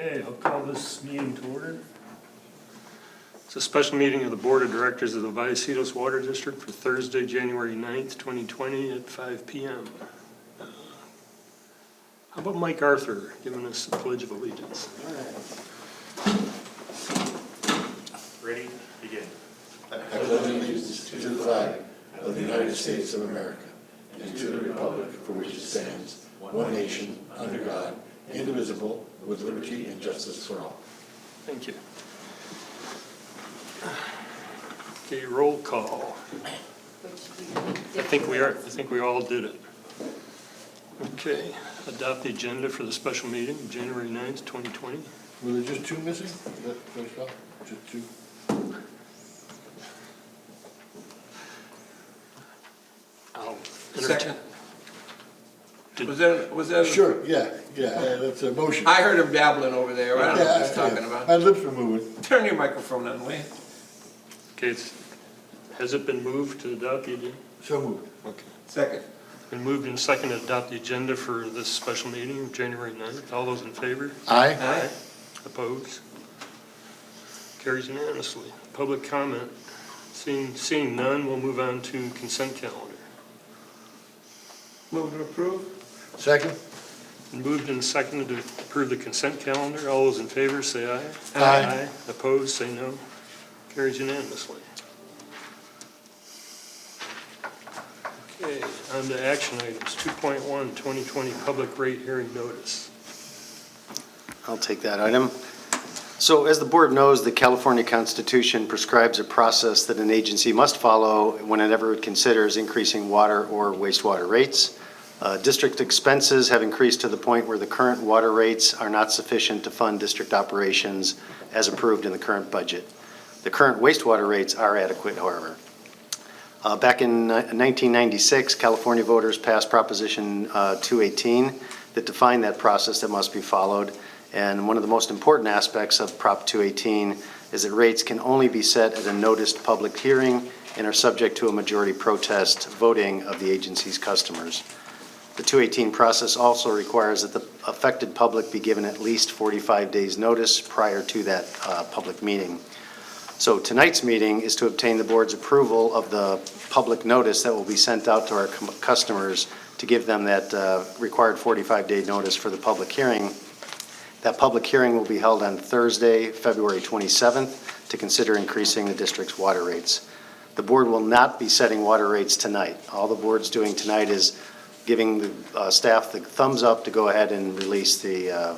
Okay, I'll call this meeting to order. It's a special meeting of the Board of Directors of the Vallecillos Water District for Thursday, January 9th, 2020 at 5 p.m. How about Mike Arthur giving us the Pledge of Allegiance? Ready? Begin. I pledge allegiance to the flag of the United States of America and to the republic for which it stands, one nation, under God, indivisible, with liberty and justice for all. Thank you. Okay, roll call. I think we all did it. Okay, adopt the agenda for the special meeting, January 9th, 2020. Were there just two missing? Is that first off? Just two? I'll Second. Did- Was that? Sure, yeah, that's a motion. I heard him babbling over there. I don't know what he's talking about. My lips were moving. Turn your microphone on, Wayne. Okay, has it been moved to adopt the agenda? So moved. Okay. Second. Been moved and seconded to adopt the agenda for this special meeting, January 9th. All those in favor? Aye. Aye. Opposed? Carries unanimously. Public comment. Seeing none, we'll move on to consent calendar. Move to approve. Second? Been moved and seconded to approve the consent calendar. All those in favor, say aye. Aye. Opposed, say no. Carries unanimously. Okay, on to action items. 2.1, 2020 public rate hearing notice. I'll take that item. So as the board knows, the California Constitution prescribes a process that an agency must follow whenever it considers increasing water or wastewater rates. District expenses have increased to the point where the current water rates are not sufficient to fund district operations as approved in the current budget. The current wastewater rates are adequate, however. Back in 1996, California voters passed Proposition 218 that defined that process that must be followed. And one of the most important aspects of Prop 218 is that rates can only be set at a noticed public hearing and are subject to a majority protest voting of the agency's customers. The 218 process also requires that the affected public be given at least 45 days notice prior to that public meeting. So tonight's meeting is to obtain the board's approval of the public notice that will be sent out to our customers to give them that required 45-day notice for the public hearing. That public hearing will be held on Thursday, February 27th, to consider increasing the district's water rates. The board will not be setting water rates tonight. All the board's doing tonight is giving the staff the thumbs up to go ahead and release the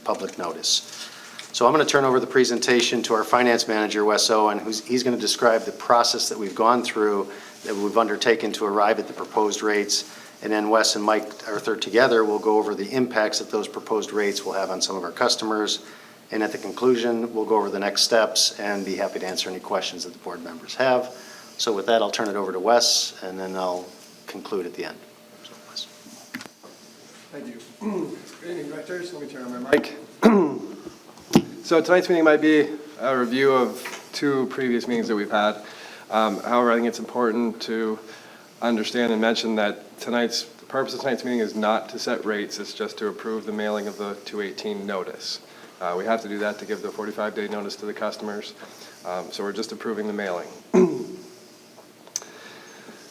public notice. So I'm going to turn over the presentation to our finance manager, Wes Owen, he's going to describe the process that we've gone through, that we've undertaken to arrive at the proposed rates. And then Wes and Mike Arthur together will go over the impacts that those proposed rates will have on some of our customers. And at the conclusion, we'll go over the next steps and be happy to answer any questions that the board members have. So with that, I'll turn it over to Wes, and then I'll conclude at the end. So, Wes. Thank you. Good evening, directors. Let me turn on my mic. So tonight's meeting might be a review of two previous meetings that we've had. However, I think it's important to understand and mention that the purpose of tonight's meeting is not to set rates. It's just to approve the mailing of the 218 notice. We have to do that to give the 45-day notice to the customers. So we're just approving the mailing.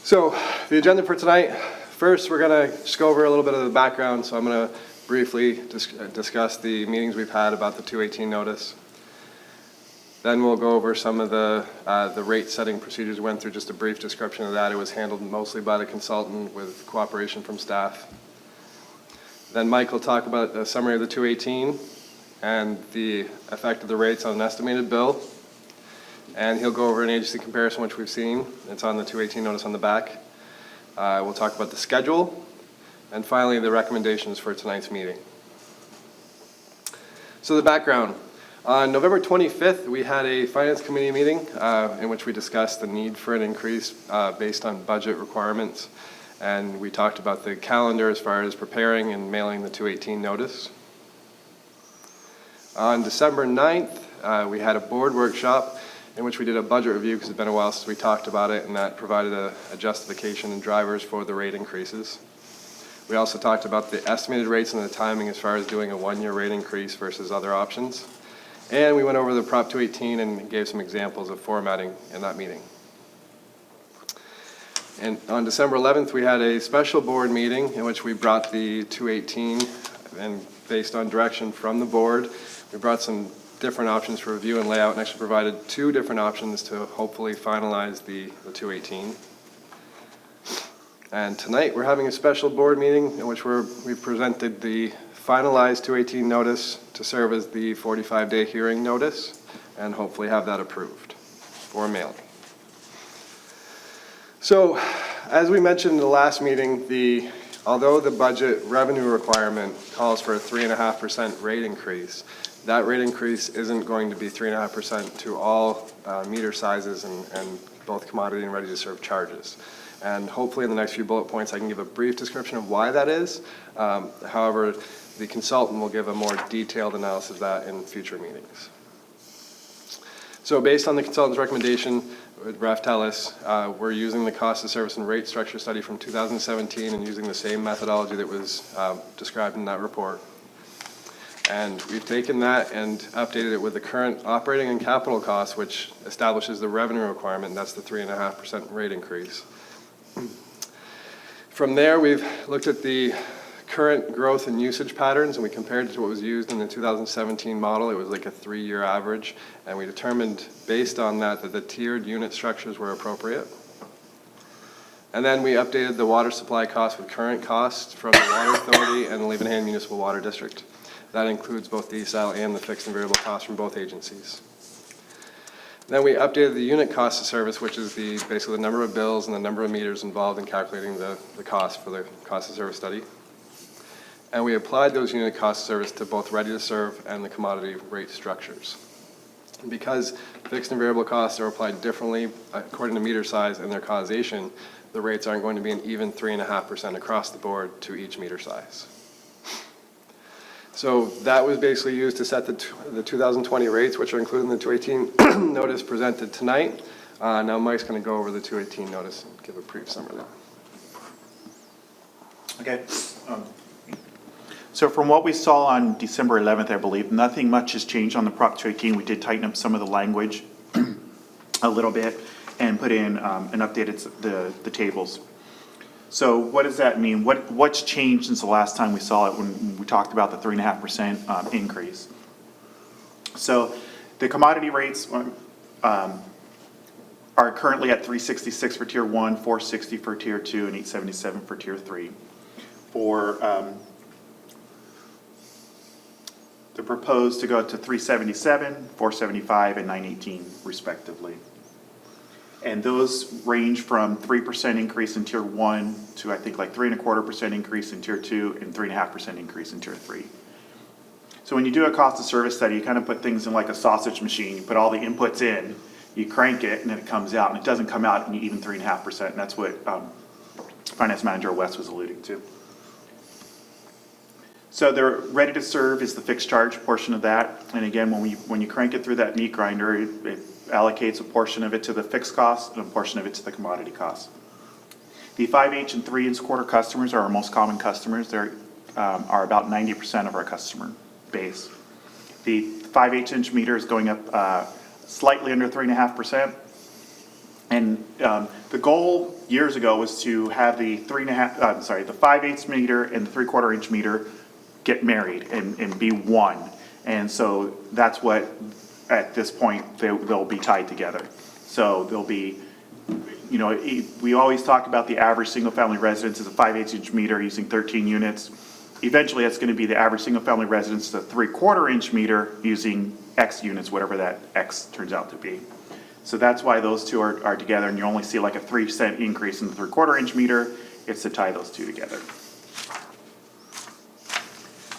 So the agenda for tonight, first we're going to just go over a little bit of the background. So I'm going to briefly discuss the meetings we've had about the 218 notice. Then we'll go over some of the rate setting procedures. We went through just a brief description of that. It was handled mostly by the consultant with cooperation from staff. Then Mike will talk about a summary of the 218 and the effect of the rates on an estimated bill. And he'll go over an agency comparison, which we've seen. It's on the 218 notice on the back. We'll talk about the schedule. And finally, the recommendations for tonight's meeting. So the background. On November 25th, we had a Finance Committee meeting in which we discussed the need for an increase based on budget requirements. And we talked about the calendar as far as preparing and mailing the 218 notice. On December 9th, we had a board workshop in which we did a budget review because it's been a while since we talked about it, and that provided a justification and drivers for the rate increases. We also talked about the estimated rates and the timing as far as doing a one-year rate increase versus other options. And we went over the Prop 218 and gave some examples of formatting in that meeting. And on December 11th, we had a special board meeting in which we brought the 218, and based on direction from the board, we brought some different options for review and layout, and actually provided 2 different options to hopefully finalize the 218. And tonight, we're having a special board meeting in which we presented the finalized 218 notice to serve as the 45-day hearing notice, and hopefully have that approved for mailing. So, as we mentioned in the last meeting, although the budget revenue requirement calls for a 3.5% rate increase, that rate increase isn't going to be 3.5% to all meter sizes and both commodity and ready-to-serve charges. And hopefully in the next few bullet points, I can give a brief description of why that is. However, the consultant will give a more detailed analysis of that in future meetings. So based on the consultant's recommendation, with Raftelis, we're using the cost of service and rate structure study from 2017 and using the same methodology that was described in that report. And we've taken that and updated it with the current operating and capital costs, which establishes the revenue requirement, and that's the 3.5% rate increase. From there, we've looked at the current growth and usage patterns, and we compared it to what was used in the 2017 model. It was like a 3-year average, and we determined based on that the tiered unit structures were appropriate. And then we updated the water supply costs with current costs from the Water Authority and the Levenham Municipal Water District. That includes both the decile and the fixed and variable costs from both agencies. Then we updated the unit cost of service, which is basically the number of bills and the number of meters involved in calculating the cost for the cost of service study. And we applied those unit cost of service to both ready-to-serve and the commodity rate structures. Because fixed and variable costs are applied differently according to meter size and their causation, the rates aren't going to be an even 3.5% across the board to each meter size. So that was basically used to set the 2020 rates, which are included in the 218 notice presented tonight. Now Mike's going to go over the 218 notice and give a brief summary of that. Okay. So from what we saw on December 11th, I believe, nothing much has changed on the Prop 218. We did tighten up some of the language a little bit and put in and updated the tables. So what does that mean? What's changed since the last time we saw it when we talked about the 3.5% increase? So the commodity rates are currently at $366 for Tier 1, $460 for Tier 2, and $877 for Tier 3. For the proposed to go to $377, $475, and $918 respectively. And those range from 3% increase in Tier 1 to I think like 3.25% increase in Tier 2 and 3.5% increase in Tier 3. So when you do a cost of service study, you kind of put things in like a sausage machine. You put all the inputs in, you crank it, and then it comes out. And it doesn't come out in even 3.5%. And that's what Finance Manager West was alluding to. So the ready to serve is the fixed charge portion of that. And again, when you crank it through that meat grinder, it allocates a portion of it to the fixed cost and a portion of it to the commodity cost. The 5H and 3-inch quarter customers are our most common customers. They are about 90% of our customer base. The 5/8-inch meter is going up slightly under 3.5%. And the goal years ago was to have the 5/8 meter and the 3/4-inch meter get married and be one. And so that's what, at this point, they'll be tied together. So they'll be, you know, we always talk about the average single-family residence is a 5/8-inch meter using 13 units. Eventually, that's going to be the average single-family residence is a 3/4-inch meter using X units, whatever that X turns out to be. So that's why those two are together, and you only see like a 3% increase in the 3/4-inch meter. It's to tie those two together.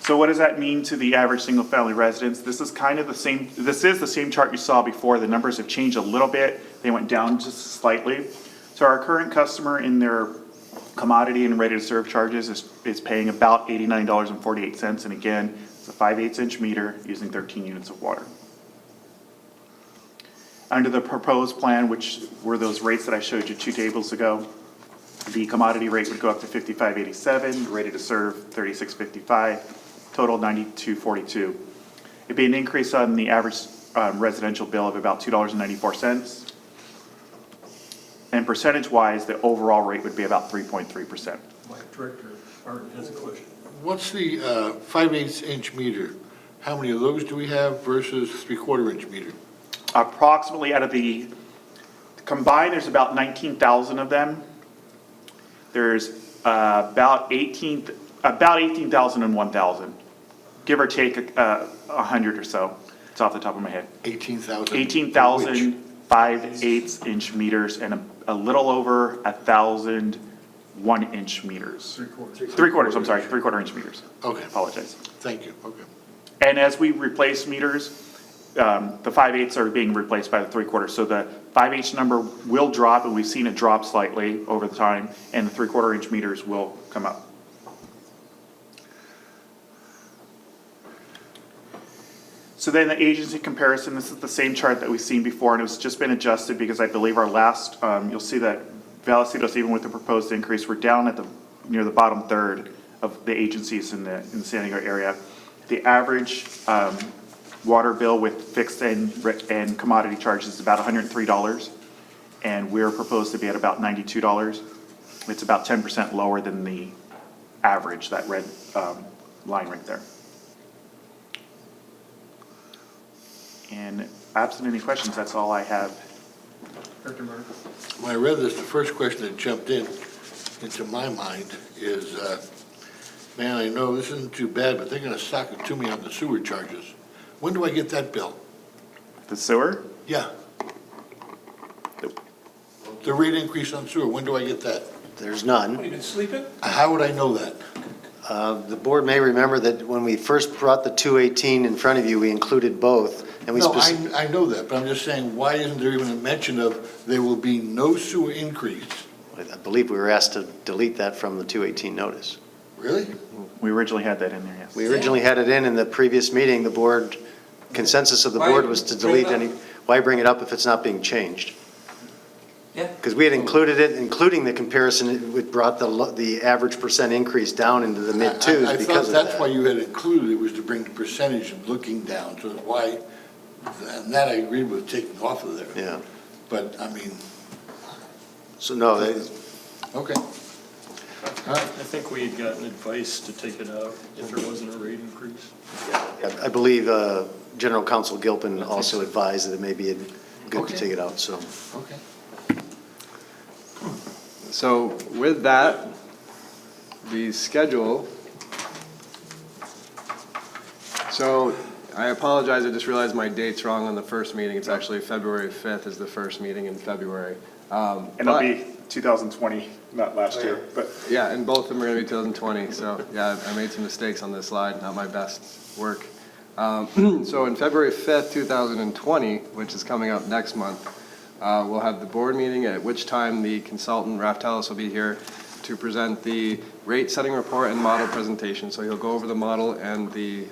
So what does that mean to the average single-family residence? This is kind of the same. This is the same chart you saw before. The numbers have changed a little bit. They went down just slightly. So our current customer in their commodity and ready-to-serve charges is paying about $89.48. And again, it's a 5/8-inch meter using 13 units of water. Under the proposed plan, which were those rates that I showed you 2 tables ago, The commodity rate would go up to 55.87, ready to serve 36.55, total 92.42. It'd be an increase on the average residential bill of about $2.94. And percentage-wise, the overall rate would be about 3.3%. My director, Art, has a question. What's the 5/8 inch meter? How many of those do we have versus 3/4 inch meter? Approximately out of the combined, there's about 19,000 of them. There's about 18,000 and 1,000, give or take 100 or so. It's off the top of my head. 18,000? 18,000 5/8 inch meters and a little over 1,000 1-inch meters. 3/4, I'm sorry, 3/4 inch meters. Okay, Apologize. thank you, okay. And as we replace meters, the 5/8 are being replaced by the 3/4. So the 5/8 number will drop, and we've seen it drop slightly over the time, and the 3/4 inch meters will come up. So then the agency comparison, this is the same chart that we've seen before, and it's just been adjusted because I believe our last, you'll see that Vallecito's, even with the proposed increase, we're down at near the bottom third of the agencies in the San Diego area. The average water bill with fixed and commodity charges is about $103, and we're proposed to be at about $92. It's about 10% lower than the average, that red line right there. And absent any questions, that's all I have. Director Martin? When I read this, the first question that jumped into my mind is, man, I know this isn't too bad, but they're gonna sock it to me on the sewer charges. When do I get that bill? The sewer? Yeah. The rate increase on sewer, when do I get that? There's none. What, you been sleeping? How would I know that? The board may remember that when we first brought the 218 in front of you, we included both, and we No, I know that, but I'm just saying, why isn't there even a mention of there will be no sewer increase? I believe we were asked to delete that from the 218 notice. Really? We originally had that in there, yes. We originally had it in the previous meeting, the board, consensus of the board was to delete any, why bring it up if it's not being changed? Yeah. Because we had included it, including the comparison, it brought the average percent increase down into the mid-twos I because thought of that's why that. you had included it, was to bring the percentage looking down, so that's why, and that I agree with taking off of there. Yeah, But, I mean, so no, okay. I think we had gotten advice to take it out if there wasn't a rate increase. I believe General Counsel Gilpin also advised that it may be good to Okay. take it out, so. Okay. So with that, the schedule. So I apologize, I just realized my date's wrong on the first meeting. It's actually February 5th is the first meeting in February. And it'll be 2020, not last year, but Yeah, and both of them are going to be 2020, so yeah, I made some mistakes on this slide, not my best work. So in February 5th, 2020, which is coming up next month, we'll have the board meeting, at which time the consultant, Raftelis, will be here to present the rate-setting report and model presentation. So he'll go over the model and the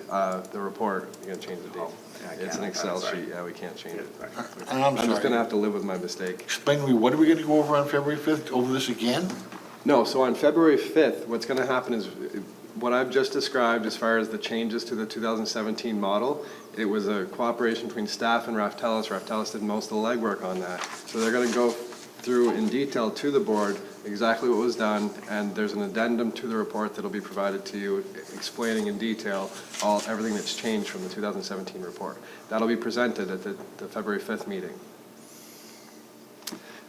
report. You're going to change the date. It's an Excel sheet, yeah, we can't change it. And I'm just going to have to live with my mistake. Explain to me, what are we gonna go over on February 5th? Over this again? No, so on February 5th, what's going to happen is what I've just described as far as the changes to the 2017 model. It was a cooperation between staff and Raftelis. Raftelis did most of the legwork on that. So they're going to go through in detail to the board exactly what was done, and there's an addendum to the report that'll be provided to you explaining in detail everything that's changed from the 2017 report. That'll be presented at the February 5th meeting.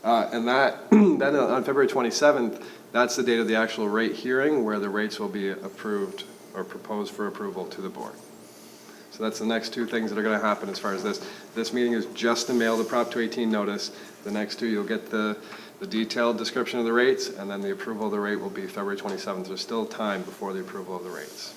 And that, then on February 27th, that's the date of the actual rate hearing where the rates will be approved or proposed for approval to the board. So that's the next two things that are going to happen as far as this. This meeting is just to mail the Prop 218 notice. The next two, you'll get the detailed description of the rates, and then the approval of the rate will be February 27th. There's still time before the approval of the rates.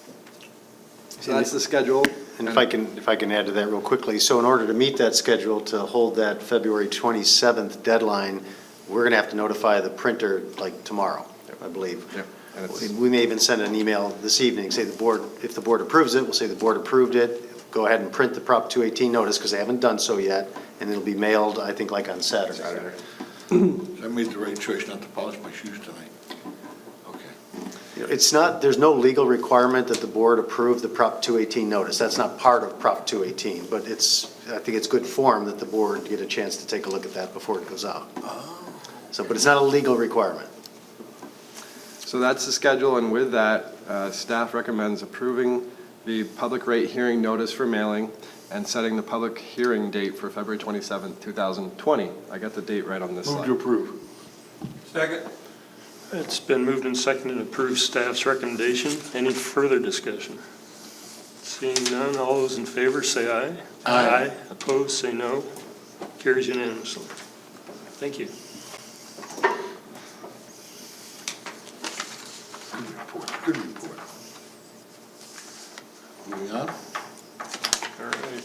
So that's the schedule. And if I can add to that real quickly, so in order to meet that schedule, to hold that February 27th deadline, we're going to have to notify the printer like tomorrow, I believe. Yep. And it's, We may even send an email this evening, say the board, if the board approves it, we'll say the board approved it, go ahead and print the Prop 218 notice, because they haven't done so yet, and it'll be mailed, I think, like on Saturday. I made the right choice not to polish my shoes tonight. It's not, there's no legal requirement that the board approve the Prop 218 notice. That's not part of Prop 218, but I think it's good form that the board get a chance to take a look at that before it goes out. So, but it's not a legal requirement. So that's the schedule, and with that, staff recommends approving the public rate hearing notice for mailing and setting the public hearing date for February 27th, 2020. I got the date right on this Move slide. to approve. Second? It's been moved and seconded to approve staff's recommendation. Any further discussion? Seeing none, all those in favor say aye. Aye. Opposed, say no. Carries unanimously. Thank you. Good report, good report. Moving on. All right.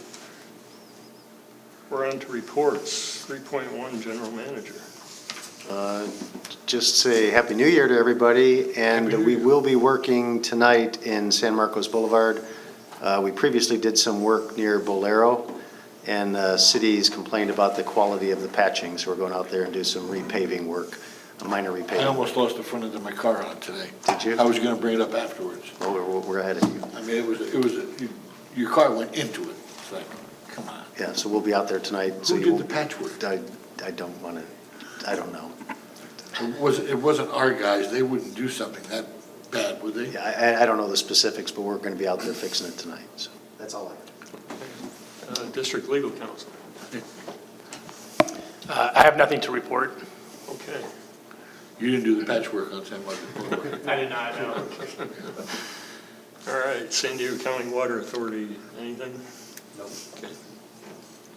We're on to reports. 3.1, General Manager. Just say Happy New Year to everybody, and we will be working tonight in San Marcos Boulevard. We previously did some work near Bolero, and the city's complained about the quality of the patching, so we're going out there and do some repaving work, a minor I repaving. almost lost the front end of my car on it today. Did you? I was gonna bring it up afterwards. Oh, we're ahead of you. I mean, your car went into it. It's like, come on. Yeah, so we'll be out there tonight. So Who you did the won't- patchwork? I don't want to, I don't know. It wasn't our guys, they wouldn't do something that bad, would they? Yeah, I don't know the specifics, but we're going to be out there fixing it tonight, so that's all I have. District Legal Counsel. I have nothing to report. Okay. You didn't do the patchwork on San Marcos Boulevard. I did not, know. All right, San Diego County Water Authority, anything? No. Okay.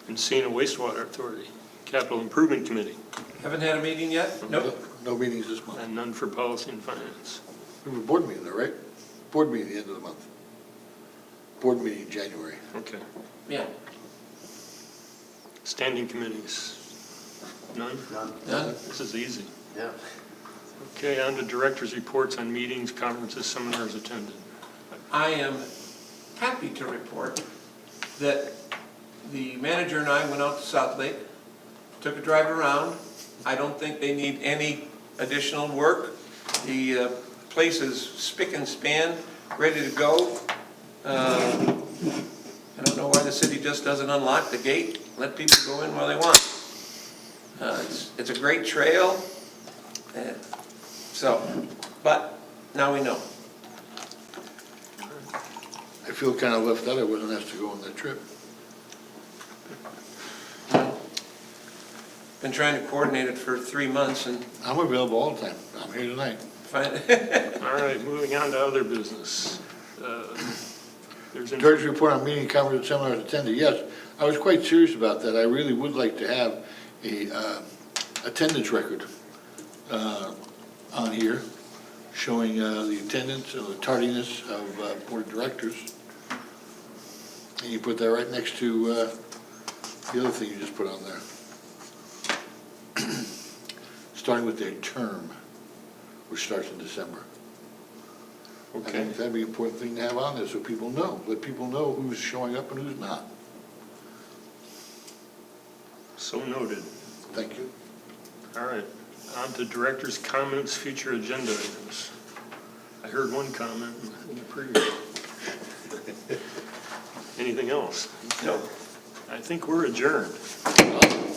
Encina Wastewater Authority, Capital Improvement Committee, Haven't had a meeting yet? Nope. No meetings this month. and none for Policy and Finance. We have a board meeting though, right? Board meeting at the end of the month. Board meeting in January. Okay. Yeah. Standing committees, none? None? This is easy. Yeah. Okay, on to directors' reports on meetings, conferences, seminars attended. I am happy to report that the manager and I went out to South Lake, took a drive around. I don't think they need any additional work. The place is spick and span, ready to go. I don't know why the city just doesn't unlock the gate, let people go in while they want. It's a great trail, but now we know. I feel kind of left out, I wasn't asked to go on that trip. Been trying to coordinate it for 3 months and I'm available all the time. I'm here tonight. find, All right, moving on to other business. There's Director's report on meeting, conference, seminars attended. Yes, I was quite serious about that. I really would like to have a attendance record on here showing the attendance and the tardiness of board of directors. And you put that right next to the other thing you just put on there. Starting with their term, which starts in December. I Okay, think that'd be an important thing to have on there so people know, let people know who's showing up and who's not. so noted. Thank you. All right, on to directors' comments, future agenda items. I heard one comment in the previous. Anything else? no. I think we're adjourned.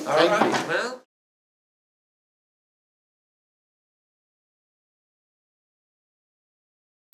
All right, well.